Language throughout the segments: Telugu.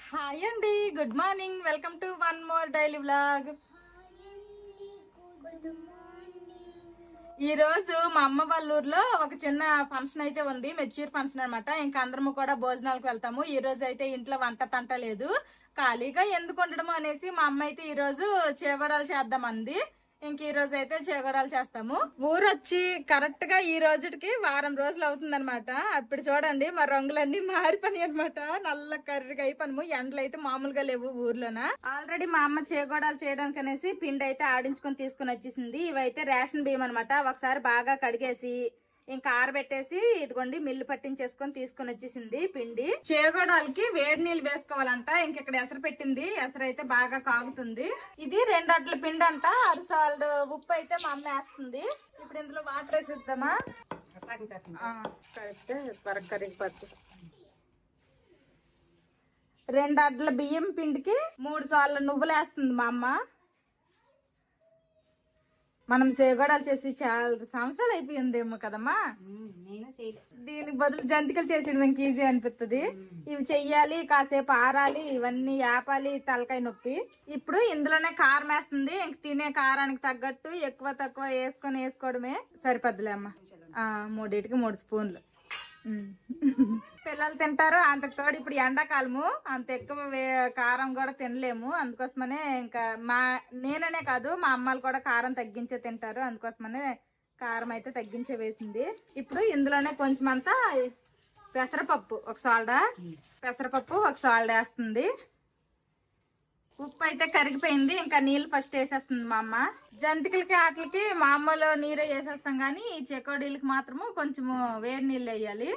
హాయ్ అండి, good morning. Welcome to one more daily vlog. ఈ రోజు మా అమ్మ వాళ్ళ ఊర్లో ఒక చిన్న ఫంక్షన్ అయితే ఉంది, మెచ్యూర్ ఫంక్షన్ అనమాట. ఇంకా అందరము కూడా భోజనాలకు వెళ్తాము. ఈ రోజు అయితే ఇంట్లో వంట తంట లేదు, ఖాళీగా ఎందుకు ఉండడము అనేసి మా అమ్మ అయితే ఈ రోజు చేగోడాలు చేద్దామంది. ఇంక ఈ రోజు అయితే చేగోడాలు చేస్తాము. ఊరు వచ్చి కరెక్ట్ గా ఈ రోజుకి వారం రోజులు అవుతుంది అనమాట. అప్పుడు చూడండి మా రంగులన్నీ మారిపోయి అనమాట, నల్ల కర్రీగా అయిపోయాము. ఎండలు అయితే మామూలుగా లేవు ఊర్లోన. ఆల్రెడీ మా అమ్మ చేగోడాలు చేయడానికి అనేసి పిండి అయితే ఆడించుకొని తీసుకుని వచ్చేసింది. ఇవైతే రేషన్ బియ్యం అనమాట. ఒకసారి బాగా కడిగేసి ఇంకా ఆరబెట్టేసి ఇదిగోండి మిల్లు పట్టించేసుకొని తీసుకుని వచ్చేసింది పిండి. చేగోడాలకి వేడి నీళ్ళు వేసుకోవాలంట. ఇంక ఇక్కడ ఎసరు పెట్టింది, ఎసరు అయితే బాగా కాగుతుంది. ఇది 2 అట్ల పిండి అంట. అరసాలు ఉప్పు అయితే మా అమ్మ వేస్తుంది. ఇప్పుడు ఇందులో వాటర్ వేసిద్దామా? కరెక్ట్, త్వరగా కరిగిపోద్ది. 2 అడ్ల బియ్యం పిండికి 3 సార్లు నువ్వులు వేస్తుంది మా అమ్మ. మనం చేగోడాలు చేసి చాలా సంవత్సరాలు అయిపోయిందేమో కదమ్మా. దీనికి బదులు జంతికలు చేసేయడం ఇంక ఈజీ అనిపిస్తుంది. ఇవి చెయ్యాలి, కాసేపు ఆరాలి, ఇవన్నీ ఆపాలి, తలకాయ నొప్పి. ఇప్పుడు ఇందులోనే కారం వేస్తుంది. ఇంక తినే కారానికి తగ్గట్టు ఎక్కువ తక్కువ వేసుకోవడమే సరిపోద్దులే అమ్మ. 3టికి 3 స్పూన్లు. పిల్లలు తింటారు. అంతకు తోడు ఇప్పుడు ఎండాకాలము, అంత ఎక్కువ కారం కూడా తినలేము. అందుకోసమనే ఇంకా నేననే కాదు మా అమ్మాలు కూడా కారం తగ్గించే తింటారు. అందుకోసమనే కారం అయితే తగ్గించే వేసింది. ఇప్పుడు ఇందులోనే కొంచెం అంతా పెసరపప్పు ఒక సాల్డా, పెసరపప్పు ఒక సాల్డా వేస్తుంది. ఉప్పు అయితే కరిగిపోయింది. ఇంకా నీళ్ళు ఫస్ట్ వేసేస్తుంది మా అమ్మ. జంతికలకి ఆటలకి మామూలు నీరే వేసేస్తాం, కానీ ఈ చెకోడీలకి మాత్రము కొంచెము వేడి నీళ్ళు వేయాలి.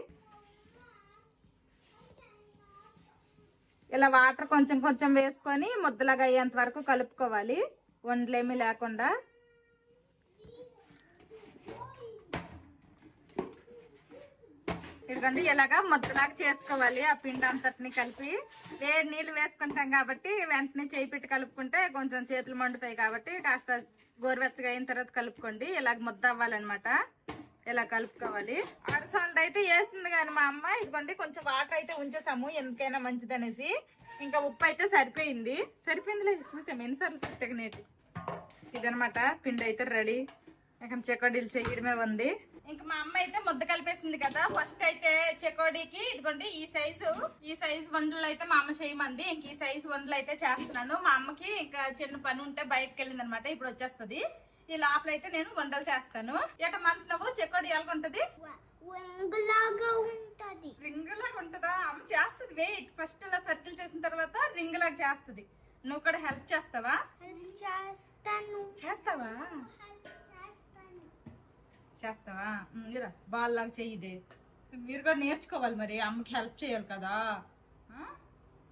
ఇలా వాటర్ కొంచెం కొంచెం వేసుకొని ముద్దలాగా అయ్యేంత వరకు కలుపుకోవాలి, వండలేమి లేకుండా. ఇదిగోండి ఇలాగా ముద్దలాగా చేసుకోవాలి. ఆ పిండి అంతటిని కలిపి వేడి నీళ్ళు వేసుకుంటాం కాబట్టి వెంటనే చేయి పెట్టి కలుపుకుంటే కొంచెం చేతులు మండుతాయి కాబట్టి కాస్త గోరువెచ్చగా అయిన తర్వాత కలుపుకోండి. ఇలాగ ముద్ద అవ్వాలన్నమాట. ఇలా కలుపుకోవాలి. అరసండ అయితే వేస్తుంది కానీ మా అమ్మ ఇదిగోండి కొంచెం వాటర్ అయితే ఉంచేసాము, ఎందుకైనా మంచిది అనేసి. ఇంకా ఉప్పు అయితే సరిపోయిందిలే, చూసాము ఎన్నిసార్లు చెట్టగనేటి. ఇదనమాట పిండి అయితే రెడీ. ఇక్కడ చెకోడీలు చేయడమే ఉంది. ఇంకా మా అమ్మ అయితే ముద్ద కలిపేసింది కదా. ఫస్ట్ అయితే చెకోడీకి ఇదిగోండి ఈ సైజు వండలు అయితే మా అమ్మ చేయమంది. ఇంక ఈ సైజు వండలు అయితే చేస్తున్నాను. మా అమ్మకి ఇంకా చిన్న పని ఉంటే బయటకు వెళ్ళింది అనమాట, ఇప్పుడు వచ్చేస్తుంది. ఈ లోపల అయితే నేను వంటలు చేస్తాను. ఏటమంటున్నావు? చెకోడీ ఎలాగుంటది? రింగ్ లాగా ఉంటదా? అమ్మ చేస్తుంది. వెయిట్, ఫస్ట్ ఇలా సర్కిల్ చేసిన తర్వాత రింగ్ లాగా చేస్తుంది. నువ్వు కూడా హెల్ప్ చేస్తావా? చేస్తావా? ఇదా బాల్ లాగా చెయ్యిదే. మీరు కూడా నేర్చుకోవాలి మరి, అమ్మకి హెల్ప్ చేయాలి కదా.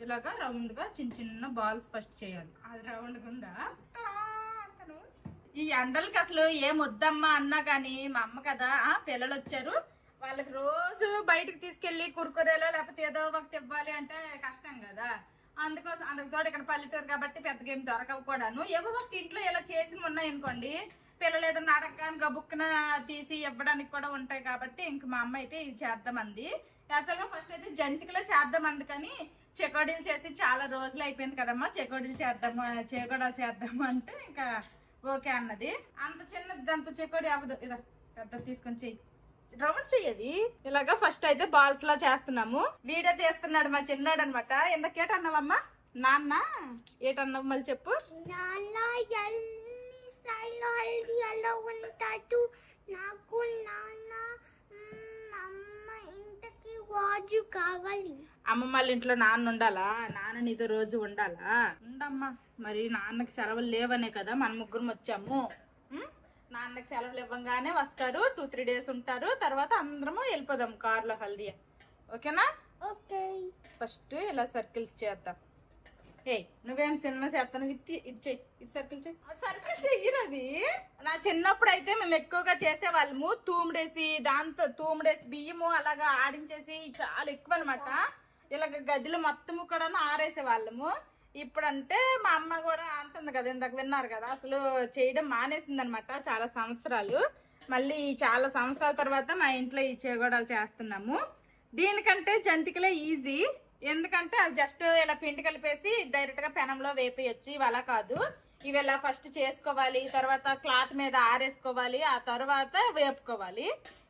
ఇలాగా రౌండ్ గా చిన్న చిన్న బాల్స్ ఫస్ట్ చేయాలి. అది రౌండ్ గా ఉందా? ఈ ఎండలకి అసలు ఏం వద్దమ్మా అన్నా కానీ మా అమ్మ కదా, పిల్లలు వచ్చారు, వాళ్ళకి రోజు బయటకు తీసుకెళ్లి కుర్కురేలో లేకపోతే ఏదో ఒకటి ఇవ్వాలి అంటే కష్టం కదా. అందుకోసం అందుకు ఇక్కడ పల్లెటూరు కాబట్టి పెద్దగా ఏం దొరకవు కూడాను. ఏవో ఒక ఇంట్లో ఇలా చేసి ఉన్నాయనుకోండి, పిల్లలు ఏదైనా అడగగానే గబుక్కున తీసి ఇవ్వడానికి కూడా ఉంటాయి కాబట్టి ఇంక మా అమ్మ అయితే ఇవి చేద్దామంది. యాక్చువల్గా ఫస్ట్ అయితే జంతికలో చేద్దామంది, కానీ చెకోడీలు చేసి చాలా రోజులు అయిపోయింది కదమ్మా, చేగోడాలు చేద్దాము అంటే ఇంకా ఓకే అన్నది. అంత చిన్నది అంత చెకోడీ అవ్వదు, ఇదా పెద్ద తీసుకొని చెయ్యి, రౌండ్ చెయ్యది. ఇలాగా ఫస్ట్ అయితే బాల్స్ లా చేస్తున్నాము. వీడియో తీస్తున్నాడు మా చిన్నాడు అనమాట. ఎందుకేటన్నావమ్మా? నాన్న ఏటన్నావు మళ్ళీ చెప్పు. నాకు నాన్న అమ్మ ఇంటికి రోజు కావాలి. అమ్మ వాళ్ళ ఇంట్లో నాన్న ఉండాలా? నాన్న నీతో రోజు ఉండాలా? ఉండమ్మా. మరి నాన్నకి సెలవులు లేవనే కదా మన ముగ్గురం వచ్చాము. నాన్నకి సెలవులు ఇవ్వగానే వస్తారు, 2-3 డేస్ ఉంటారు, తర్వాత అందరము వెళ్ళిపోదాం కార్లో హల్దియా. ఓకేనా? ఓకే. ఫస్ట్ ఇలా సర్కిల్స్ చేద్దాం. నువ్వేం చిన్న చేస్తాను, ఇది చెయ్యి, ఇది సర్కిల్ చెయ్యరది. నా చిన్నప్పుడు అయితే మేము ఎక్కువగా చేసేవాళ్ళము, తూముడేసి బియ్యము అలాగా ఆడించేసి చాలా ఎక్కువ అనమాట. ఇలాగ గదిలో మొత్తము కూడా ఆరేసే వాళ్ళము. ఇప్పుడంటే మా అమ్మ కూడా అంటుంది కదా, ఇందాక విన్నారు కదా, అసలు చేయడం మానేసింది అనమాట చాలా సంవత్సరాలు. మళ్ళీ చాలా సంవత్సరాల తర్వాత మా ఇంట్లో ఈ చేగోడాలు చేస్తున్నాము. దీనికంటే జంతికలే ఈజీ. ఎందుకంటే అవి జస్ట్ ఇలా పిండి కలిపేసి డైరెక్ట్ గా పెనంలో వేపేయచ్చు. ఇవి అలా కాదు, ఇవి ఇలా ఫస్ట్ చేసుకోవాలి, తర్వాత క్లాత్ మీద ఆరేసుకోవాలి, ఆ తర్వాత వేపుకోవాలి.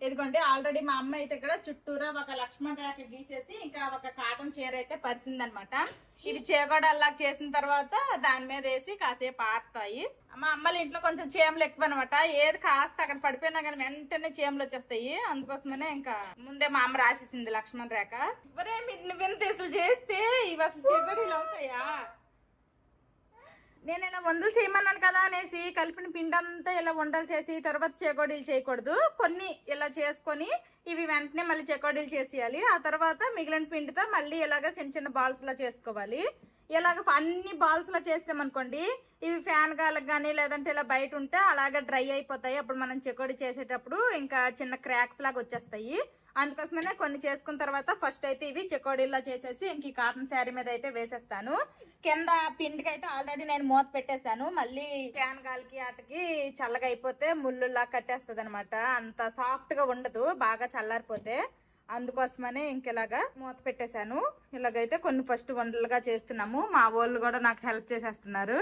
ఇదిగోండి ఆల్రెడీ మా అమ్మ అయితే ఇక్కడ చుట్టూరా ఒక లక్ష్మణ్ రేఖ గీసేసి ఇంకా ఒక కాటన్ చీర అయితే పరిసిందనమాట. ఇవి చేగోడల్లా చేసిన తర్వాత దాని మీద వేసి కాసేపు ఆరుతాయి. మా అమ్మల ఇంట్లో కొంచెం చీమలు ఎక్కువ అనమాట. ఏది కాస్త అక్కడ పడిపోయినా కానీ వెంటనే చీమలు వచ్చేస్తాయి. అందుకోసమనే ఇంకా ముందే మా అమ్మ రాసేసింది లక్ష్మణ్ రేఖ. మరే నువ్వెంత అసలు చేస్తే ఇవి అసలు చేగోడీలు అవుతాయా? నేను ఇలా వండలు చేయమన్నాను కదా అనేసి కలిపిన పిండి అంతా ఇలా వండలు చేసి తర్వాత చేకోడీలు చేయకూడదు. కొన్ని ఇలా చేసుకొని ఇవి వెంటనే మళ్ళీ చెకోడీలు చేసేయాలి. ఆ తర్వాత మిగిలిన పిండితో మళ్ళీ ఇలాగ చిన్న చిన్న బాల్స్ లా చేసుకోవాలి. ఇలాగ అన్ని బాల్స్ లా చేస్తామనుకోండి, ఇవి ఫ్యాన్ గాలకు కానీ లేదంటే ఇలా బయట ఉంటే అలాగే డ్రై అయిపోతాయి. అప్పుడు మనం చెకోడీ చేసేటప్పుడు ఇంకా చిన్న క్రాక్స్ లాగా వచ్చేస్తాయి. అందుకోసమనే కొన్ని చేసుకున్న తర్వాత ఫస్ట్ అయితే ఇవి చెకోడీలా చేసేసి ఇంక ఈ కాటన్ శారీ మీద అయితే వేసేస్తాను. కింద పిండికి అయితే ఆల్రెడీ నేను మూత పెట్టేశాను. మళ్ళీ ఫ్యాన్ గాలికి ఆటకి చల్లగా అయిపోతే ముళ్ళులా కట్టేస్తుంది అనమాట. అంత సాఫ్ట్ గా ఉండదు బాగా చల్లారిపోతే. అందుకోసమనే ఇంకెలాగా మూత పెట్టేశాను. ఇలాగైతే కొన్ని ఫస్ట్ వంటలుగా చేస్తున్నాము. మా వాళ్ళు కూడా నాకు హెల్ప్ చేసేస్తున్నారు.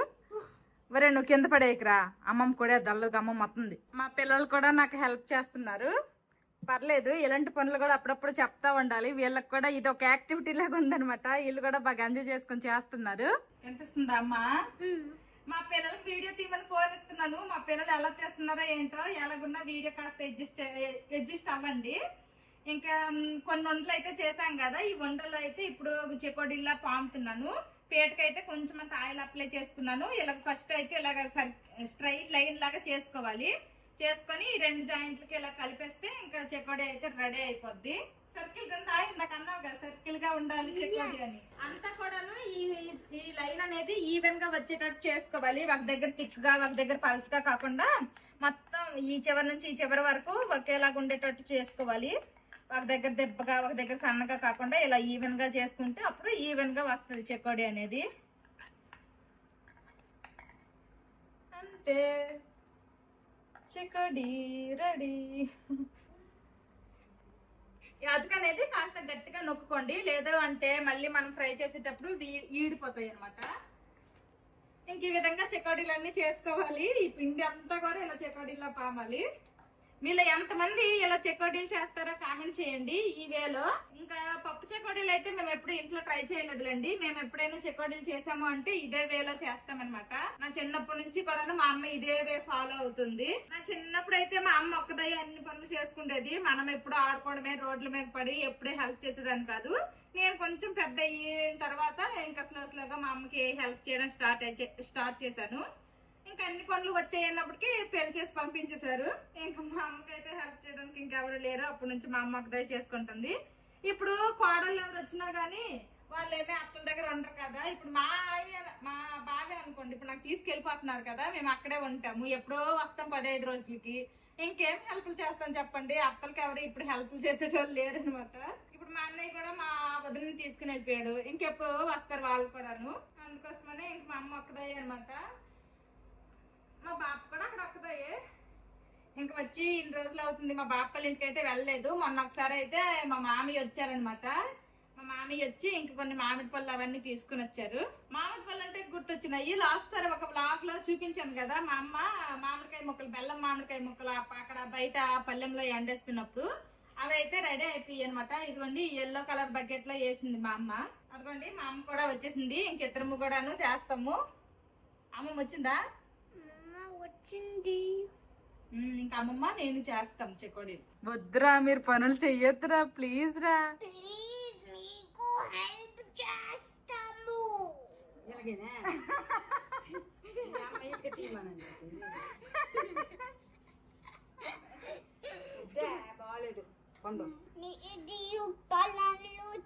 వరే నువ్వు కింద పడేయకురా, అమ్మమ్మ కూడా దళ్ళగా అమ్మమ్మ వస్తుంది. మా పిల్లలు కూడా నాకు హెల్ప్ చేస్తున్నారు. పర్లేదు, ఇలాంటి పనులు కూడా అప్పుడప్పుడు చెప్తా ఉండాలి. వీళ్ళకి కూడా ఇది ఒక యాక్టివిటీ లాగా ఉందనమాట. వీళ్ళు కూడా బాగా ఎంజాయ్ చేసుకొని చేస్తున్నారు. వినిపిస్తుందా అమ్మా? మా పిల్లలకి వీడియో తీయమని ఫోన్ ఇస్తున్నాను. మా పిల్లలు ఎలా తీస్తున్నారో ఏంటో, ఎలాగున్నా వీడియో కాస్త అడ్జస్ట్ అవ్వండి. ఇంకా కొన్ని వంటలు అయితే చేశాం కదా, ఈ వంటలు అయితే ఇప్పుడు చెకోడీల్లా పాముతున్నాను. పేటకైతే కొంచెం అంత ఆయిల్ అప్లై చేసుకున్నాను. ఇలా ఫస్ట్ అయితే ఇలాగ స్ట్రైట్ లైన్ లాగా చేసుకోవాలి. చేసుకొని ఈ రెండు జాయింట్లకి ఇలా కలిపేస్తే ఇంకా చెకోడీ అయితే రెడీ అయిపోద్ది. సర్కిల్ కింద ఇందాక అన్నావు కదా సర్కిల్ గా ఉండాలి చెకోడీ అని. అంతా కూడాను ఈ లైన్ అనేది ఈవెన్ గా వచ్చేటట్టు చేసుకోవాలి. ఒక దగ్గర థిక్ గా ఒక దగ్గర పల్చగా కాకుండా మొత్తం ఈ చివరి నుంచి ఈ చివరి వరకు ఒకేలాగా ఉండేటట్టు చేసుకోవాలి. ఒక దగ్గర దెబ్బగా ఒక దగ్గర సన్నగా కాకుండా ఇలా ఈవెన్ గా చేసుకుంటే అప్పుడు ఈవెన్ గా వస్తుంది చెకోడీ అనేది. అంతే, చెకోడీ రెడీ. అదుకు అనేది కాస్త గట్టిగా నొక్కుకోండి, లేదు అంటే మళ్ళీ మనం ఫ్రై చేసేటప్పుడు ఈడిపోతాయి అనమాట. ఇంక ఈ విధంగా చెకోడీలన్నీ చేసుకోవాలి. ఈ పిండి అంతా కూడా ఇలా చెకోడీలా పామాలి. మీలో ఎంతమంది ఇలా చెకోడీలు చేస్తారో కామెంట్ చేయండి ఈ వేలో. ఇంకా పప్పు చెకోడీలు అయితే మేము ఎప్పుడు ఇంట్లో ట్రై చేయలేదులేండి. మేము ఎప్పుడైనా చెకోడీలు చేసాము అంటే ఇదే వేలో చేస్తామన్నమాట. నా చిన్నప్పటి నుంచి కూడా మా అమ్మ ఇదే వే ఫాలో అవుతుంది. నా చిన్నప్పుడు అయితే మా అమ్మ ఒక్కదయ్య అన్ని పనులు చేసుకుంటేది. మనం ఎప్పుడు ఆడుకోవడమే, రోడ్ల మీద పడి ఎప్పుడే హెల్ప్ చేసేదాన్ని కాదు. నేను కొంచెం పెద్ద అయిన తర్వాత ఇంకా స్లోగా మా అమ్మకి హెల్ప్ చేయడం స్టార్ట్ చేశాను. ఇంకా అన్ని పనులు వచ్చాయన్నప్పటికీ పెళ్లి చేసి పంపించేశారు. ఇంకా మా అమ్మకైతే హెల్ప్ చేయడానికి ఇంకెవరు లేరు. అప్పటి నుంచి మా అమ్మ ఒకదే చేసుకుంటుంది. ఇప్పుడు కోడళ్ళు ఎవరు వచ్చినా గానీ వాళ్ళు ఏమే అత్తల దగ్గర ఉండరు కదా. ఇప్పుడు మా బావే అనుకోండి, ఇప్పుడు నాకు తీసుకెళ్ళిపోతున్నారు కదా, మేము అక్కడే ఉంటాము. ఎప్పుడో వస్తాం 15 రోజులకి. ఇంకేం హెల్ప్లు చేస్తాం చెప్పండి. అత్తలకి ఎవరు ఇప్పుడు హెల్ప్లు చేసేటోళ్ళు లేరు అనమాట. ఇప్పుడు మా అన్నయ్య కూడా మా వదిలిని తీసుకుని వెళ్ళిపోయాడు. ఇంకెప్పుడు వస్తారు వాళ్ళు కూడాను. అందుకోసమనే ఇంక మా అమ్మ ఒక్కదే అనమాట. మా బాప కూడా అక్కడ ఒక్కదయ్యే. ఇంక వచ్చి ఇన్ని రోజులు అవుతుంది. మా బాపల ఇంటికి అయితే వెళ్ళలేదు. మొన్న ఒకసారి అయితే మా మామయ్య వచ్చారనమాట. మా మామయ్య వచ్చి ఇంక కొన్ని మామిడి పళ్ళు అవన్నీ తీసుకుని వచ్చారు. మామిడి పళ్ళు అంటే గుర్తొచ్చినాయి. లాస్ట్ సారి ఒక బ్లాగ్ లో చూపించాను కదా, మా అమ్మ మామిడికాయ ముక్కలు, బెల్లం మామిడికాయ ముక్కలు అక్కడ బయట పల్లెంలో ఎండేస్తున్నప్పుడు అవి అయితే రెడీ అయిపోయాయి అనమాట. ఇదిగోండి ఎల్లో కలర్ బకెట్ లో వేసింది మా అమ్మ. అదిగోండి మా అమ్మ కూడా వచ్చేసింది. ఇంకిద్దరము కూడాను చేస్తాము. అమ్మమ్మ వచ్చిందా? వచ్చింది. ఇంకా అమ్మమ్మ నేను చేస్తాం చెకోడీ. వద్దురా, మీరు పనులు చెయ్యొద్దురా ప్లీజ్ రా. నీకు హెల్ప్ చేస్తాము. బాగాలేదు పనులు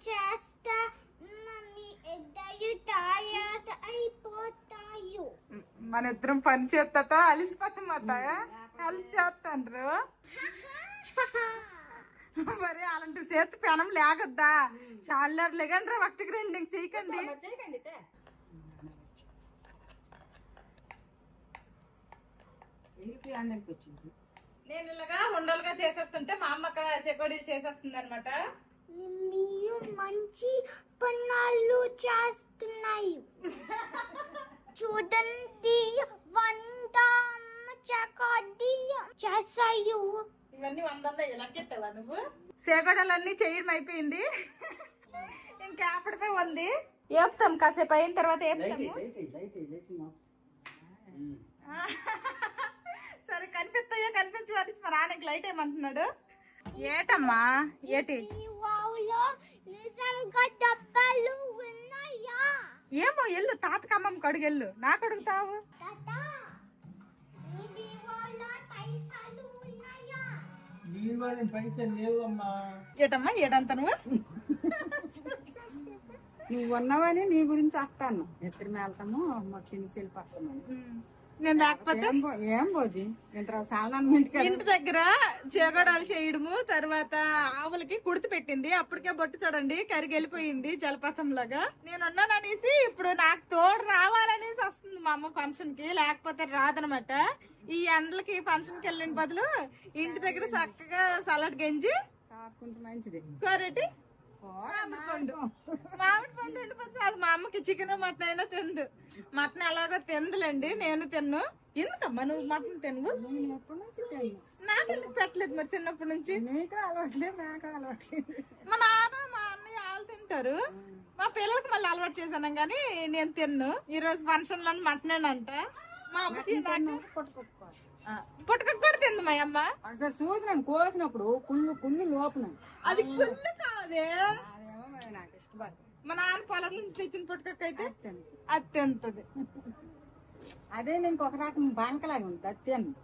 చేస్తా మమ్మీ ఇద్దరు టైర్డ్ అయిపోతాయి. మన ఇద్దరం పని చేస్తా అలిసిపోతాం అత్తయ్య. హెల్ప్ చేస్తాండ్రు మరి అలాంటి చేతి పెనం లేకద్దా. చాలా లేకండి రా, ఒకటికి రెండు చేయకండి. నేను ఇలాగా ఉండలుగా చేసేస్తుంటే మా అమ్మ అక్కడ చెకోడీలు చేసేస్తుంది అనమాట. మీరు మంచి పనులు చేస్తున్నాయి. చూడండి వంట చక్కటి చేసాయి. ఇవన్నీ 100 లెక్కెట్టావా నువ్వు? సేగడలన్నీ చేయడం అయిపోయింది. ఇంకా అప్పటికే ఉంది. ఏపుతాం కాసేపు అయిన తర్వాత ఏపుతాము. సరే కనిపిస్తాయో కనిపించి వారిసి మా నాన్నకి లైట్ ఏమంటున్నాడు. ఏటమ్మా ఏటి నిజంగా డబ్బాలు ఉన్నాయా? ఏమో ఎల్లు తాతకమ్మమ్మ కడుగెళ్ళు. నాకు అడుగుతావు? ఏటమ్మా ఏటంత నువ్వు? నువ్వు ఉన్నావని నీ గురించి వస్తాను. ఎత్తిరి మేళ్తాము మొట్టిని వెళ్ళిపోతాము. నేను లేకపోతే ఏం భోజి ఇంటి దగ్గర చేగడాలు చేయడము, తర్వాత ఆవులకి కుడితి పెట్టింది. అప్పటికే బొట్టు చూడండి కరిగి వెళ్ళిపోయింది జలపాతం లాగా. నేను ఉన్నాననేసి ఇప్పుడు నాకు తోడు రావాలనేసి వస్తుంది మా అమ్మ ఫంక్షన్ కి, లేకపోతే రాదనమాట. ఈ ఎండలకి ఫంక్షన్ కి వెళ్ళిన బదులు ఇంటి దగ్గర చక్కగా సలాడ్ గంజి తాకుంటే మంచిది. కోరేటి మామిడి పండు ఉండిపోతే చాలు. మా అమ్మకి చికెన్ మటన్ అయినా తిందు. మటన్ ఎలాగో తిందులేండి, నేను తిన్ను. ఎందుకమ్మా నువ్వు మటన్ తినవు? ఎప్పటి నుంచి తిన్నాను. నాకు ఎందుకు పెట్టలేదు మరి చిన్నప్పటి నుంచి? నీకు అలవాట్లేదు, నాకు అలవాట్లేదు. మా నాన్న మా అన్నయ్య వాళ్ళు తింటారు. మా పిల్లలకి మళ్ళీ అలవాటు చేశాను కానీ నేను తిన్ను. ఈ రోజు ఫంక్షన్ లో మటనేనంట. మా అమ్మకి పుట్టక కూడా తింది మా అమ్మ. ఒకసారి చూసినాను కోసినప్పుడు కుళ్ళు లోపల. అది కుళ్ళు కాదే, అదేమో నాకు ఇష్టపడదు. మా నాన్న పొలం నుంచి తెచ్చిన పుట్టక అయితే అది తింటది. అదే నేను ఒక రకం బంకలాగా ఉంది అది తిన్ను.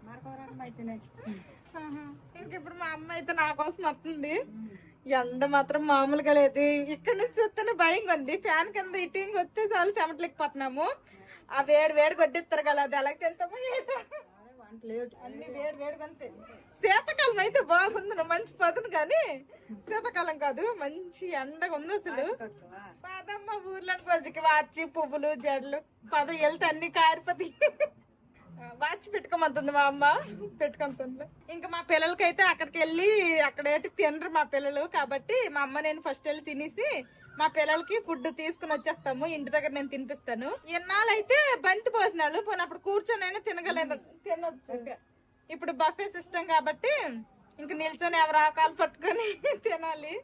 మరొక రకం అయితేనే. ఇంక ఇప్పుడు మా అమ్మ అయితే నా కోసం వస్తుంది. ఎండ మాత్రం మామూలుగా లేదు. ఇక్కడ నుంచి చూస్తేనే భయంగా ఉంది. ఫ్యాన్ కింద ఇటు వస్తే చాలు చెమటలేకపోతున్నాము. ఆ వేడి వేడి కొట్టిస్తారు కదా, అది ఎలా తింటామో ఏటో. అన్ని వేడి వేడిగా అంతే. శీతాకాలం అయితే బాగుంది, మంచి పదును. కానీ శీతాకాలం కాదు, మంచి ఎండగా ఉంది అసలు. పదమ్మ ఊర్లోని పసికి వాచి పువ్వులు జడలు పద వెళ్తే అన్ని కారిపోతే వాచి పెట్టుకోమంటుంది మా అమ్మ. పెట్టుకుంటుంది. ఇంకా మా పిల్లలకైతే అక్కడికి వెళ్ళి అక్కడేటి తినరు మా పిల్లలు. కాబట్టి మా అమ్మ నేను ఫస్ట్ వెళ్ళి తినేసి మా పిల్లలకి ఫుడ్ తీసుకుని వచ్చేస్తాము. ఇంటి దగ్గర నేను తినిపిస్తాను. ఇన్నాళ్ళైతే బంతి భోజనాలు పోయినప్పుడు కూర్చొని తినగలేదు, తినొచ్చు. ఇప్పుడు బఫే సిస్టమ్ కాబట్టి ఇంక నిల్చొని ఎవరు ఆకాలు పట్టుకొని తినాలి.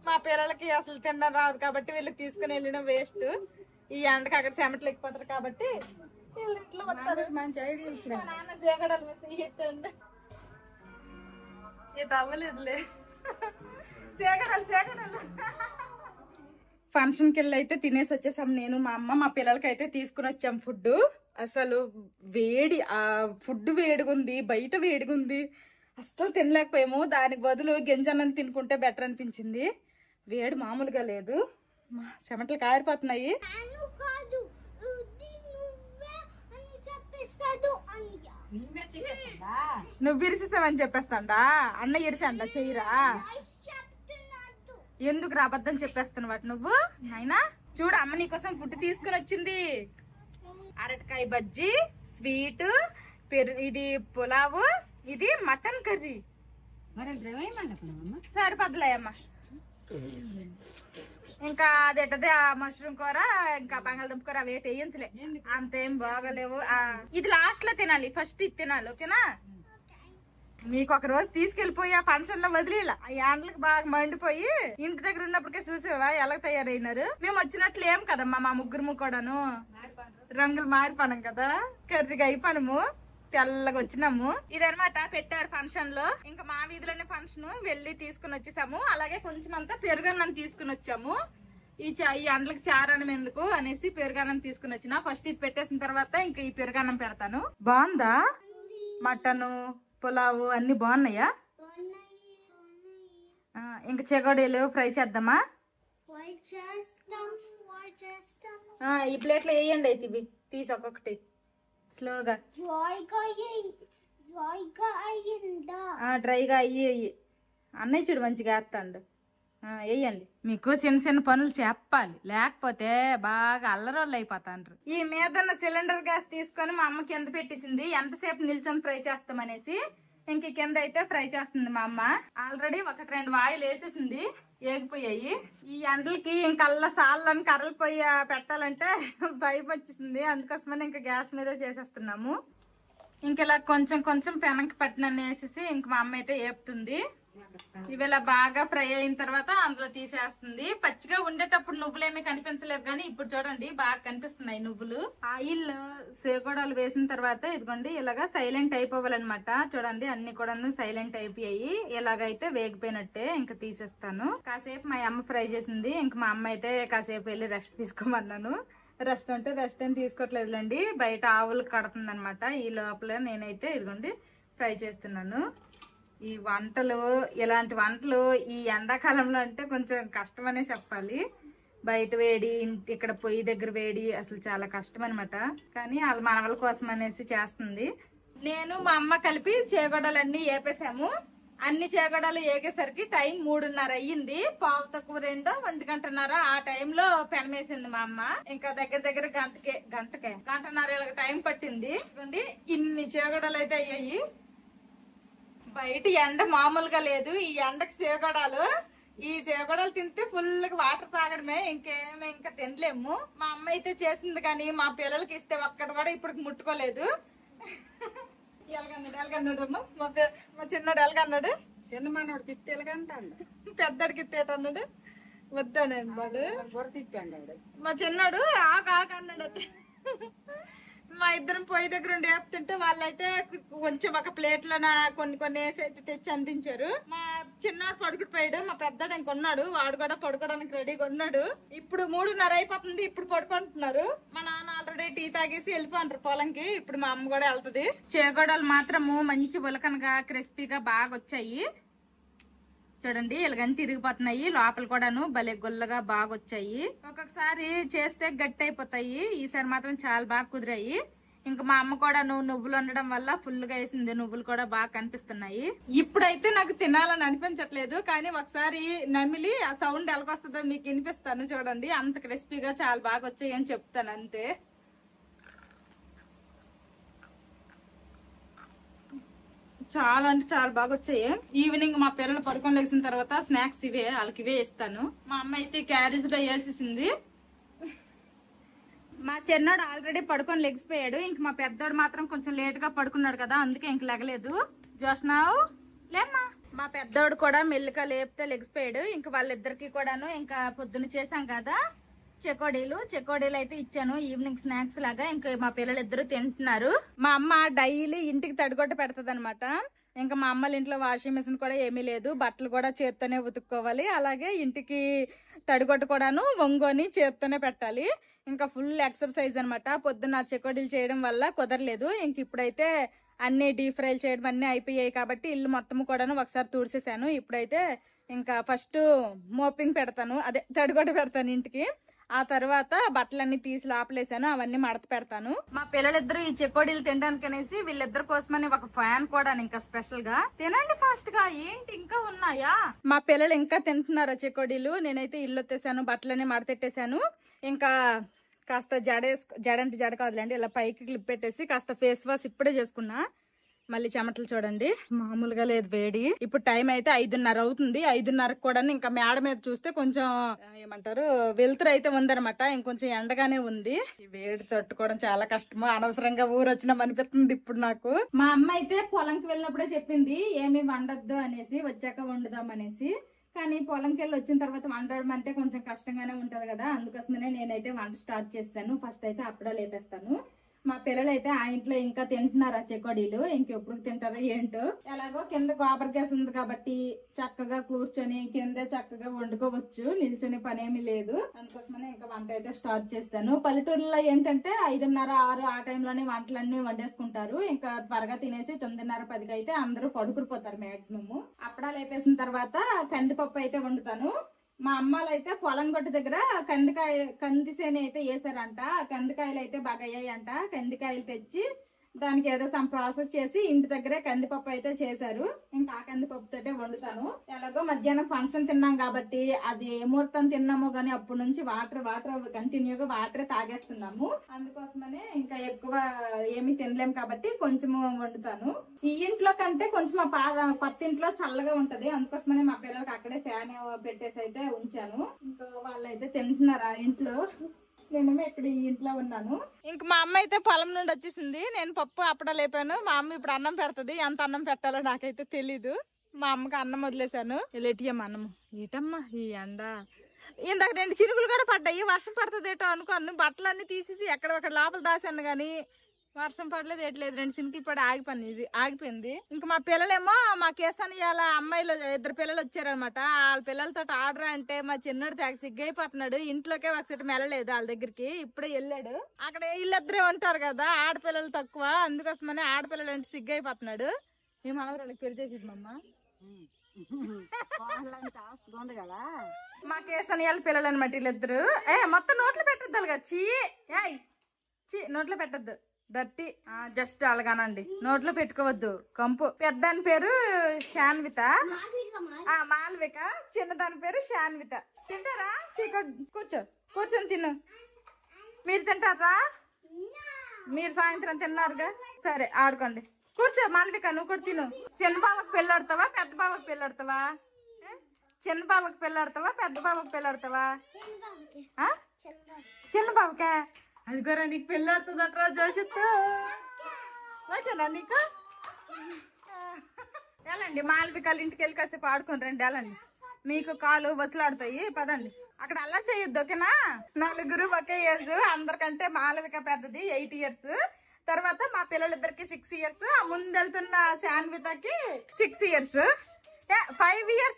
మా పిల్లలకి అసలు తినడం రాదు కాబట్టి వీళ్ళు తీసుకుని వెళ్ళడం వేస్ట్. ఈ ఎండకి అక్కడ చెమటలు ఎక్కిపోతారు కాబట్టి ఇంట్లో వస్తారు. మంచి ఐడియా ఇచ్చిన. నాన్న జగడాలు ఇది అవ్వలేదులే. సేగడాలు ఫంక్షన్ కి వెళ్ళి అయితే తినేసి వచ్చేసాం. నేను మా అమ్మ మా పిల్లలకి అయితే తీసుకుని వచ్చాం ఫుడ్. అసలు వేడి, ఆ ఫుడ్ వేడిగుంది, బయట వేడిగుంది, అస్సలు తినలేకపోయాము. దానికి బదులు గింజన్నం తినుకుంటే బెటర్ అనిపించింది. వేడి మామూలుగా లేదు, చెమటలు కారిపోతున్నాయి. నువ్వు విరిసేసావని చెప్పేస్తాండా? అన్న ఇరిసేందా చెయ్యరా? ఎందుకు అబద్ధం చెప్పేస్తాను వాటి నువ్వు? అయినా చూడు, అమ్మ నీకోసం ఫుడ్ తీసుకుని వచ్చింది. అరటికాయ బజ్జీ, స్వీట్, ఇది పులావు, ఇది మటన్ కర్రీ. సరిపద్దులే అమ్మ. ఇంకా అదేటదే ఆ మష్రూమ్ కూర, ఇంకా బంగాళదుంప కూర అవి వేయించలే, అంతేం బాగలేవు. ఇది లాస్ట్ లో తినాలి, ఫస్ట్ ఇది తినాలి. ఓకేనా? మీకు ఒక రోజు తీసుకెళ్లిపోయి ఆ ఫంక్షన్ లో వదిలేలా. ఆ యాండ్లకి బాగా మండిపోయి ఇంటి దగ్గర ఉన్నప్పటికే చూసేవా ఎలా తయారైనారు. మేము వచ్చినట్లు ఏం కదమ్మా, మా ముగ్గురు కూడాను రంగులు మారిపోనాం కదా, కర్రీగా అయిపోయాము, తెల్లగా వచ్చినాము. ఇదనమాట పెట్టారు ఫంక్షన్ లో. ఇంకా మా వీధిలోనే ఫంక్షన్ వెళ్ళి తీసుకుని వచ్చేసాము. అలాగే కొంచెం అంతా పెరుగన్నం తీసుకుని వచ్చాము. ఈ అండ్లకి చారణం ఎందుకు అనేసి పెరుగన్నం తీసుకుని వచ్చిన. ఫస్ట్ ఇది పెట్టేసిన తర్వాత ఇంకా ఈ పెరుగన్నం పెడతాను. బాగుందా? మటను పులావు అన్ని బాగున్నాయా? ఇంకా చెగోడీలు ఫ్రై చేద్దామా? ఈ ప్లేట్లో వేయండి అయితే, ఇవి తీసి ఒక్కొక్కటి స్లోగా. డ్రైగా అయ్యి అన్నయ్య చూడు మంచిగా వేస్తాడు. వేయండి. మీకు చిన్న చిన్న పనులు చెప్పాలి, లేకపోతే బాగా అల్లరోళ్ళు అయిపోతాండ్రు. ఈ మీద సిలిండర్ గ్యాస్ తీసుకొని మా అమ్మకి ఎంత పెట్టేసింది, ఎంతసేపు నిల్చొని ఫ్రై చేస్తామనేసి. ఇంక కింద అయితే ఫ్రై చేస్తుంది మా అమ్మ. ఆల్రెడీ 1-2 వాయిలు వేసేసింది, ఏగిపోయాయి. ఈ ఎండలకి ఇంకల్లా సాళ్ళని కర్రలు పొయ్యి పెట్టాలంటే భయం వచ్చేసింది. అందుకోసమని ఇంకా గ్యాస్ మీద చేసేస్తున్నాము. ఇంకెలా కొంచెం కొంచెం పెనంకి పట్టినన్ని వేసేసి ఇంక మా అమ్మ అయితే ఏపుతుంది. ఇవి ఇలా బాగా ఫ్రై అయిన తర్వాత అందులో తీసేస్తుంది. పచ్చిగా ఉండేటప్పుడు నువ్వులేమీ కనిపించలేదు, కానీ ఇప్పుడు చూడండి బాగా కనిపిస్తున్నాయి నువ్వులు. ఆయిల్ సేగోడాలు వేసిన తర్వాత ఇదిగోండి ఇలాగా సైలెంట్ అయిపోవాలన్నమాట. చూడండి అన్ని కూడా సైలెంట్ అయిపోయాయి. ఇలాగైతే వేగిపోయినట్టే. ఇంకా తీసేస్తాను. కాసేపు మా అమ్మ ఫ్రై చేసింది. ఇంక మా అమ్మ అయితే కాసేపు వెళ్ళి రెస్ట్ తీసుకోమన్నాను. రెస్ట్ అంటే రెస్ట్ ఏం తీసుకోవట్లేదులేండి, బయట ఆవులు కడుతుంది అనమాట. ఈ లోపల నేనైతే ఇదిగోండి ఫ్రై చేస్తున్నాను. ఈ వంటలు, ఇలాంటి వంటలు ఈ ఎండాకాలంలో అంటే కొంచెం కష్టమనే చెప్పాలి. బయట వేడి, ఇక్కడ పొయ్యి దగ్గర వేడి, అసలు చాలా కష్టం అనమాట. కానీ వాళ్ళ మనవల కోసం అనేసి చేస్తుంది. నేను మా అమ్మ కలిపి చేగొడలన్నీ వేపేసాము. అన్ని చేగొడలు ఏగేసరికి టైం 3:30 అయ్యింది. 1:15 1 గంటన్నర ఆ టైంలో పెనమేసింది మా అమ్మ. ఇంకా దగ్గర దగ్గర గంటన్నర టైం పట్టింది. ఇన్ని చేగొడలు అయితే అయ్యాయి. బయట ఎండ మామూలుగా లేదు. ఈ ఎండకి సేగొడాలు, ఈ సేగొడాలు తింటే ఫుల్ వాటర్ తాగడమే, ఇంకా తినలేము. మా అమ్మ అయితే చేసింది, కానీ మా పిల్లలకి ఇస్తే ఒక్కడు కూడా ఇప్పుడు ముట్టుకోలేదు. ఎలాగన్నాడు మా చిన్నడు ఎలాగన్నాడు, చిన్న మనోడికి ఇస్తే ఎలాగంటాడు, పెద్దడికి ఇస్తేటన్నాడు. వద్దానండి వాడు బుర్ర తిప్పాడు. మా చిన్నడు ఆగన్నాడట. మా ఇద్దరం పొయ్యి దగ్గర ఉండి వేపుతుంటే వాళ్ళైతే కొంచెం ఒక ప్లేట్ లో కొన్ని వేసి అయితే తెచ్చి అందించారు. మా చిన్నవాడు పడుకుడిపోయాడు, మా పెద్దడు ఇంకొన్నాడు, వాడు కూడా పడుకోవడానికి రెడీగా ఉన్నాడు. ఇప్పుడు 3:30 అయిపోతుంది, ఇప్పుడు పడుకుంటున్నారు. మా నాన్న ఆల్రెడీ టీ తాగేసి వెళ్ళిపోంటారు పొలంకి. ఇప్పుడు మా అమ్మ కూడా వెళ్తుంది. చేగోడలు మాత్రము మంచి ఉలకనగా క్రిస్పీగా బాగా వచ్చాయి. చూడండి ఇలాగంటే తిరిగిపోతున్నాయి. లోపల కూడాను భలే గుల్లగా బాగా వచ్చాయి. ఒక్కొక్కసారి చేస్తే గట్టి అయిపోతాయి, ఈసారి మాత్రం చాలా బాగా కుదిరాయి. ఇంకా మా అమ్మ కూడా నువ్వులు ఉండడం వల్ల ఫుల్ గా వేసింది. నువ్వులు కూడా బాగా కనిపిస్తున్నాయి. ఇప్పుడైతే నాకు తినాలని అనిపించట్లేదు, కానీ ఒకసారి నమిలి ఆ సౌండ్ ఎలాగొస్తుందో మీకు వినిపిస్తాను. చూడండి అంత క్రిస్పీగా చాలా బాగా వచ్చాయి అని చెప్తాను అంతే. చాలా అంటే చాలా బాగా వచ్చాయి. ఈవినింగ్ మా పిల్లలు పడుకొని లేచిన తర్వాత స్నాక్స్ ఇవే, వాళ్ళకి ఇవే ఇస్తాను. మా అమ్మ అయితే క్యారేజ్ లో వేసేసింది. మా చిన్నాడు ఆల్రెడీ పడుకొని లెగిసిపోయాడు. ఇంక మా పెద్దోడు మాత్రం కొంచెం లేట్ గా పడుకున్నాడు కదా, అందుకే ఇంక లెగలేదు. జోష్నావు లేమ్మా. మా పెద్దోడు కూడా మెల్లిగా లేపితే లెగిసిపోయాడు. ఇంక వాళ్ళిద్దరికి కూడాను ఇంకా పొద్దున్న చేసాం కదా చెకోడీలు అయితే ఇచ్చాను ఈవినింగ్ స్నాక్స్ లాగా. ఇంకా మా పిల్లలు ఇద్దరు తింటున్నారు. మా అమ్మ డైలీ ఇంటికి తడిగొట్ట పెడతది అనమాట. ఇంకా మా అమ్మల ఇంట్లో వాషింగ్ మిషన్ కూడా ఏమీ లేదు, బట్టలు కూడా చేత్తోనే ఉతుక్కోవాలి. అలాగే ఇంటికి తడిగొట్ట కూడాను వంగోని చేత్తోనే పెట్టాలి. ఇంకా ఫుల్ ఎక్సర్సైజ్ అనమాట. పొద్దున్న చెకోడీలు చేయడం వల్ల కుదరలేదు. ఇంక ఇప్పుడైతే అన్ని డీప్ ఫ్రైలు చేయడం అన్ని అయిపోయాయి కాబట్టి ఇల్లు మొత్తం కూడాను ఒకసారి తుడిసేసాను. ఇప్పుడైతే ఇంకా ఫస్ట్ మోపింగ్ పెడతాను, అదే తడిగొట్ట పెడతాను ఇంటికి. ఆ తర్వాత బట్టలన్నీ తీసి లోపలేసాను, అవన్నీ మడత పెడతాను. మా పిల్లలిద్దరు ఈ చెకోడీలు తినడానికి అనేసి వీళ్ళిద్దరి కోసమని ఒక ఫ్యాన్ కూడా ఇంకా స్పెషల్ గా తినండి ఫాస్ట్ గా. ఏంటి ఇంకా ఉన్నాయా? మా పిల్లలు ఇంకా తింటున్నారు చెకోడీలు. నేనైతే ఇల్లు వచ్చేసాను, బట్టలన్నీ మడతెట్టేశాను. ఇంకా కాస్త జడంటే జడ కాదులేండి, ఇలా పైకి క్లిప్ పెట్టేసి కాస్త ఫేస్ వాష్ ఇప్పుడే చేసుకున్నా. మళ్ళీ చెమటలు చూడండి మామూలుగా లేదు వేడి. ఇప్పుడు టైం అయితే 5:30 అవుతుంది. 5:30 కూడా ఇంకా మేడ మీద చూస్తే కొంచెం ఏమంటారు వెలుతురు అయితే ఉందనమాట. ఇంకొంచెం ఎండగానే ఉంది. ఈ వేడి తట్టుకోవడం చాలా కష్టము. అనవసరంగా ఊరొచ్చినాం అనిపిస్తుంది ఇప్పుడు నాకు. మా అమ్మ అయితే పొలంకి వెళ్ళినప్పుడే చెప్పింది ఏమి వండొద్దు అనేసి, వచ్చాక వండుదాం అనేసి. కానీ పొలంకి వెళ్ళి వచ్చిన తర్వాత వండడం అంటే కొంచెం కష్టంగానే ఉంటది కదా, అందుకోసమనే నేనైతే వంట స్టార్ట్ చేస్తాను. ఫస్ట్ అయితే అప్పుడే లేపేస్తాను. మా పిల్లలు అయితే ఆ ఇంట్లో ఇంకా తింటున్నారు ఆ చెకోడీలు. ఇంకెప్పుడు తింటారో ఏంటో. ఎలాగో కింద గోబర్ గ్యాస్ ఉంది కాబట్టి చక్కగా కూర్చొని కిందే చక్కగా వండుకోవచ్చు, నిల్చొని పనేమి లేదు. అందుకోసమనే ఇంకా వంట అయితే స్టార్ట్ చేస్తాను. పల్లెటూరులో ఏంటంటే 5:30 6 ఆ టైంలోనే వంటలన్నీ వండేసుకుంటారు. ఇంకా త్వరగా తినేసి 9:30 10కి అయితే అందరూ పడుకుడిపోతారు మాక్సిమం. అప్పుడా లేపేసిన తర్వాత కందిపప్పు అయితే వండుతాను. మా అమ్మాలు అయితే పొలం గొట్టు దగ్గర కందిసేని అయితే వేసారంట. కందికాయలు అయితే బాగా అయ్యాయంట. కందికాయలు తెచ్చి దానికి ఏదో సమ్ ప్రాసెస్ చేసి ఇంటి దగ్గరే కందిపప్పు అయితే చేశారు. ఇంకా ఆ కందిపప్పు తోటే వండుతాను. ఎలాగో మధ్యాహ్నం ఫంక్షన్ తిన్నాం కాబట్టి అది ఏ ముహూర్తం తిన్నామో గానీ అప్పటి నుంచి వాటర్ కంటిన్యూగా వాటరే తాగేస్తున్నాము. అందుకోసమనే ఇంకా ఎక్కువ ఏమి తినలేం కాబట్టి కొంచెము వండుతాను. ఈ ఇంట్లో కంటే కొంచెం కొత్త ఇంట్లో చల్లగా ఉంటది. అందుకోసమనే మా పిల్లలకి అక్కడే ఫ్యాన్ పెట్టేసి అయితే ఉంచాను. ఇంకా వాళ్ళైతే తింటున్నారు ఆ ఇంట్లో, నేనేమో ఇక్కడ ఈ ఇంట్లో ఉన్నాను. ఇంక మా అమ్మ అయితే పొలం నుండి వచ్చేసింది. నేను పప్పు అప్పుడే లేపాను. మా అమ్మ ఇప్పుడు అన్నం పెడుతుంది. ఎంత అన్నం పెట్టాలో నాకైతే తెలీదు. మా అమ్మకి అన్నం వదిలేసాను. లేటియమ్మ అన్నము ఏటమ్మా ఈ ఎండ. ఇందాక 2 చినుకులు కూడా పడ్డాయి. వర్షం పడుతుంది ఏటో అనుకోను. బట్టలన్నీ తీసేసి ఎక్కడ లోపల దాసాను గానీ వర్షం పడలేదు ఏట్లేదు. 2 చినుకులు పడి ఆగిపోయింది. ఇంకా మా పిల్లలేమో మా కేసాని ఇవాళ అమ్మాయిలు 2 పిల్లలు వచ్చారనమాట. వాళ్ళ పిల్లలతో ఆర్డర్ అంటే మా చిన్నోడు తెగ సిగ్గైపోతున్నాడు. ఇంట్లోకే ఒకసారి వెళ్ళలేదు వాళ్ళ దగ్గరికి, ఇప్పుడే వెళ్ళాడు. అక్కడ వీళ్ళిద్దరే ఉంటారు కదా, ఆడపిల్లలు తక్కువ, అందుకోసమని ఆడపిల్లలు అంటే సిగ్గైపోతున్నాడు. మేము మనవరాళ్ళకి పెళ్లి చేసేది మమ్మ. మా కేసాని వాళ్ళ పిల్లలు అనమాట వీళ్ళిద్దరు. మొత్తం నోట్లో పెట్టద్దు కదా, చీ నోట్లో పెట్టద్దు, దట్టి జస్ట్ అలాగానండి, నోట్లో పెట్టుకోవద్దు కంపు. పెద్దాని పేరు శాన్విత, మాల్విక. చిన్నదాని పేరు శాన్విత. తింటారా? కూర్చొని తిను. మీరు తింటారా? మీరు సాయంత్రం తిన్నారుగా, సరే ఆడుకోండి. కూర్చో మాల్విక, నువ్వు కూడా తిను. చిన్న బావకు పెళ్ళాడతావా పెద్ద బావకు పెళ్ళాడతావా? చిన్న బావకు పెళ్ళాడతావా పెద్ద బావకు పెళ్ళాడతావా? చిన్న బావకే. అది కూడా నీకు పెళ్ళాడుతుందట్రా జోషిత్తు. ఓకేనా నీకు? వెళ్ళండి మాల్వికాల ఇంటికి వెళ్ళి కాసేపు ఆడుకుని రండి. వెళ్ళండి, మీకు కాలు బస్సులాడుతాయి. పదండి, అక్కడ అలా చేయొద్దు ఓకేనా? 4 ఒకే ఏజ్. అందరికంటే మాల్విక పెద్దది 8 years. తర్వాత మా పిల్లలిద్దరికి 6 years. ఆ ముందు వెళ్తున్న శాన్వితకి 6 years. 5 years,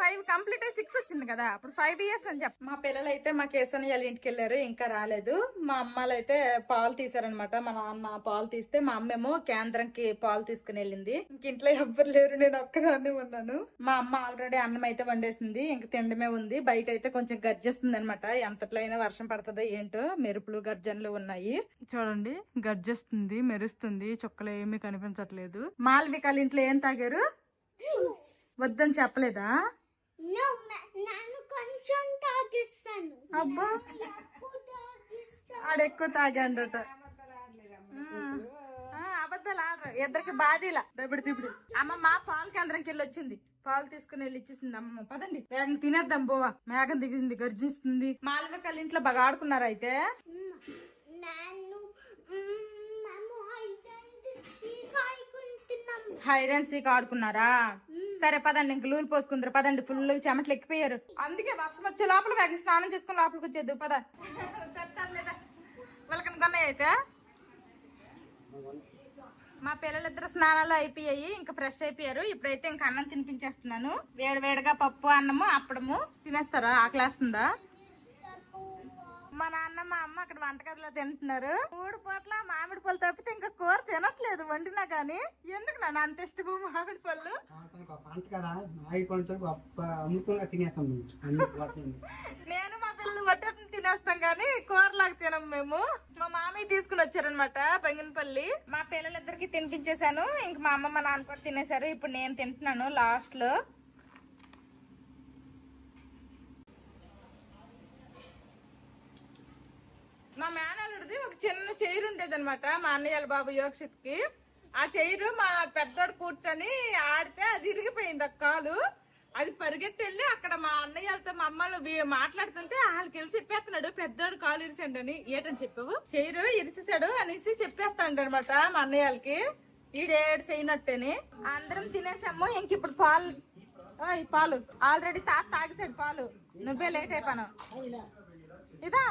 5 కంప్లీట్ అయ్యి 6 వచ్చింది కదా, అప్పుడు 5 years అని చెప్ప. మా పిల్లలు అయితే మా కేసని వాళ్ళ ఇంటికి వెళ్ళారు, ఇంకా రాలేదు. మా అమ్మాలు అయితే పాలు తీసారనమాట. మా నాన్న పాలు తీస్తే మా అమ్మేమో కేంద్రంకి పాలు తీసుకుని వెళ్ళింది. ఇంక ఇంట్లో ఎవ్వరు లేరు, నేను ఒక్కదాన్నే ఉన్నాను. మా అమ్మ ఆల్రెడీ అన్నం అయితే వండేసింది, ఇంక తిండమే ఉంది. బయట అయితే కొంచెం గర్జిస్తుంది అనమాట. ఎంతట్లో అయినా వర్షం పడుతుందో ఏంటో, మెరుపులు గర్జనలు ఉన్నాయి. చూడండి, గర్జిస్తుంది, మెరుస్తుంది, చుక్కలు ఏమీ కనిపించట్లేదు. మాల్వికాల ఇంట్లో ఏం తాగారు? వద్దని చెప్పలేదా? అబ్బా, ఆడెక్కువ తాగాడట. అబద్ధాలు ఆడరు, ఇద్దరికి బాధీలా దబిడి. అమ్మమ్మ పాలు కేంద్రంకి వెళ్ళి వచ్చింది, పాలు తీసుకుని వెళ్ళి ఇచ్చేసింది. అమ్మమ్మ పదండి వేగం తినేద్దాం. బోవా మేఘం దిగింది, గర్జిస్తుంది. మాల్వికాల ఇంట్లో బాగా ఆడుకున్నారు అయితే. హైడ్ అండ్ సీక్ ఆడుకున్నారా? సరే పదండి, ఇంక లూలు పోసుకుందరు. పదండి, ఫుల్ చెమట్లు ఎక్కిపోయారు. అందుకే వర్షం వచ్చే లోపల వేగం స్నానం చేసుకుని లోపలికి వచ్చేద్దు. పద. వాళ్ళకని కొన్నాయి అయితే. మా పిల్లలిద్దరు స్నానాలు అయిపోయాయి, ఇంకా ఫ్రెష్ అయిపోయారు. ఇప్పుడైతే ఇంకా అన్నం తినిపించేస్తున్నాను. వేడివేడిగా పప్పు అన్నము అప్పడము తినేస్తారా? ఆకలేస్తుందా? మా నాన్న మా అమ్మ అక్కడ వంటగదిలో తింటున్నారు. 3 పూట్ల మామిడి పళ్ళు తప్పితే ఇంకా కూర తినట్లేదు వండినా గానీ. ఎందుకు నాన్న అంత ఇష్టము మామిడి పళ్ళు? నేను మా పిల్లలు వడ్డట్టు తినేస్తాం గానీ కూరలాగా తినం మేము. మా మామయ్య తీసుకుని వచ్చారనమాట బంగినపల్లి. మా పిల్లలిద్దరికి తినిపించేశాను. ఇంక మా అమ్మ మా నాన్న కూడా తినేశారు. ఇప్పుడు నేను తింటున్నాను లాస్ట్ లో. మా మేనల్లుడిది ఒక చిన్న చైర్ ఉండేది అనమాట మా అన్నయ్యల బాబు యోగశిత్ కి. ఆ చైరు మా పెద్దోడు కూర్చొని ఆడితే అది ఇరిగిపోయింది ఒక కాలు. అది పరిగెట్టి వెళ్ళి అక్కడ మా అన్నయ్యలతో మా అమ్మలు మాట్లాడుతుంటే వాళ్ళకి వెళ్ళి చెప్పేస్తున్నాడు, పెద్దోడు కాలు ఇరిసండి అని. ఏటని చెప్పావు? చైరు ఇరిసేసాడు అనేసి చెప్పేస్తాడు అనమాట మా అన్నయ్యలకి. ఈడేడు చేయనట్టేని. అందరం తినేసాము. ఇంక ఇప్పుడు పాలు ఆల్రెడీ తాగేసాడు పాలు. నువ్వే లేట్ అయిపోయాను. ఇదా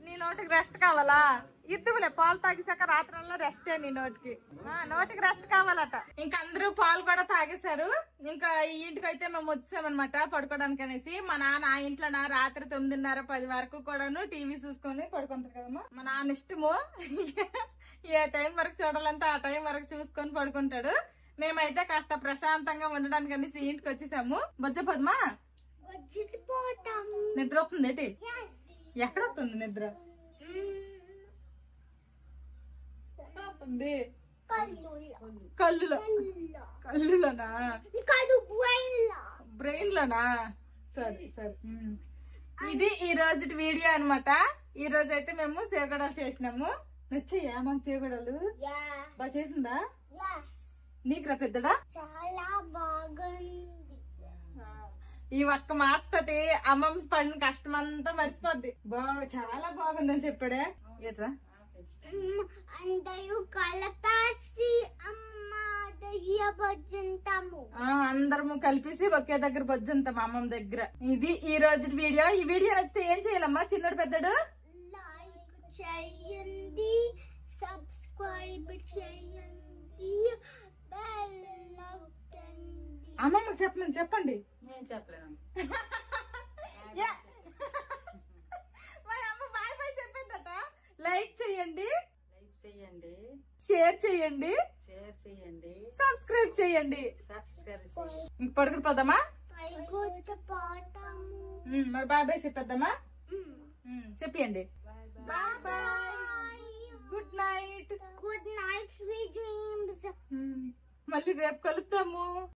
నీ నోటికి రెస్ట్ కావాలా? ఇద్దులే, పాలు తాగేసాక రాత్రల్లో రెస్టే నీ నోటికి. నోటికి రెస్ట్ కావాలట. ఇంకా అందరూ పాలు కూడా తాగేశారు. ఇంకా ఈ ఇంటికి అయితే మేము వచ్చామన్నమాట పడుకోవడానికి అనేసి. మా నాన్న ఆ ఇంట్లో రాత్రి 9:30, 10 వరకు కూడాను టీవీ చూసుకొని పడుకుంటారు కదమ్మా. మా నాన్న ఇష్టము ఏ టైం వరకు చూడాలంటే ఆ టైం వరకు చూసుకొని పడుకుంటాడు. మేమైతే కాస్త ప్రశాంతంగా ఉండడానికి అనేసి ఇంటికి వచ్చేసాము. బొజ్జపోదమా? నిద్ర వస్తుంది ఏంటి? ఎక్కడ వస్తుంది నిద్ర? ఉంది కల్లులో కళ్ళులో కళ్ళులోనా కాదు బ్రెయిన్లో బ్రెయిన్ లోనా సరే సరే ఇది ఈ రోజు వీడియో అన్నమాట. ఈ రోజు అయితే మేము సేవగడలు చేసినాము. నచ్చాయా మన సేవగడలు? బాగా చేసిందా? నీకు రా పెద్దడా? చాలా బాగుంది. ఈ ఒక్క మాటతోటి అమ్మమ్మ పడిన కష్టం అంతా మర్చిపోద్ది. చాలా బాగుందని చెప్పాడే. ఏట్రా అందరూ కలిపేసి అమ్మ దగ్గర బొజ్జుంటాము. అందరము కలిపేసి ఒకే దగ్గర బొజ్జుంటాం అమ్మమ్మ దగ్గర. ఇది ఈ రోజు వీడియో. ఈ వీడియో నచ్చితే ఏం చేయాలమ్మా చిన్నడు పెద్దడు? లైక్ చేయండి, సబ్స్క్రైబ్ చేయండి, బెల్ నొక్కండి. అమ్మమ్మకి చెప్పండి. నేను చెప్పలేను. మా అమ్మ బాయ్ బాయ్ చెప్పిందట. లైక్ చేయండి, లైక్ చేయండి, షేర్ చేయండి, సబ్స్క్రైబ్ చేయండి. ఇంక పడుకుని పోదామా? పైగుట్టుపోతాము. మరి బాయ్ బాయ్ చెప్పేద్దామా? చెప్పండి. Bye bye. Good night. Good night, sweet dreams. మళ్ళీ రేపు కలుద్దాము.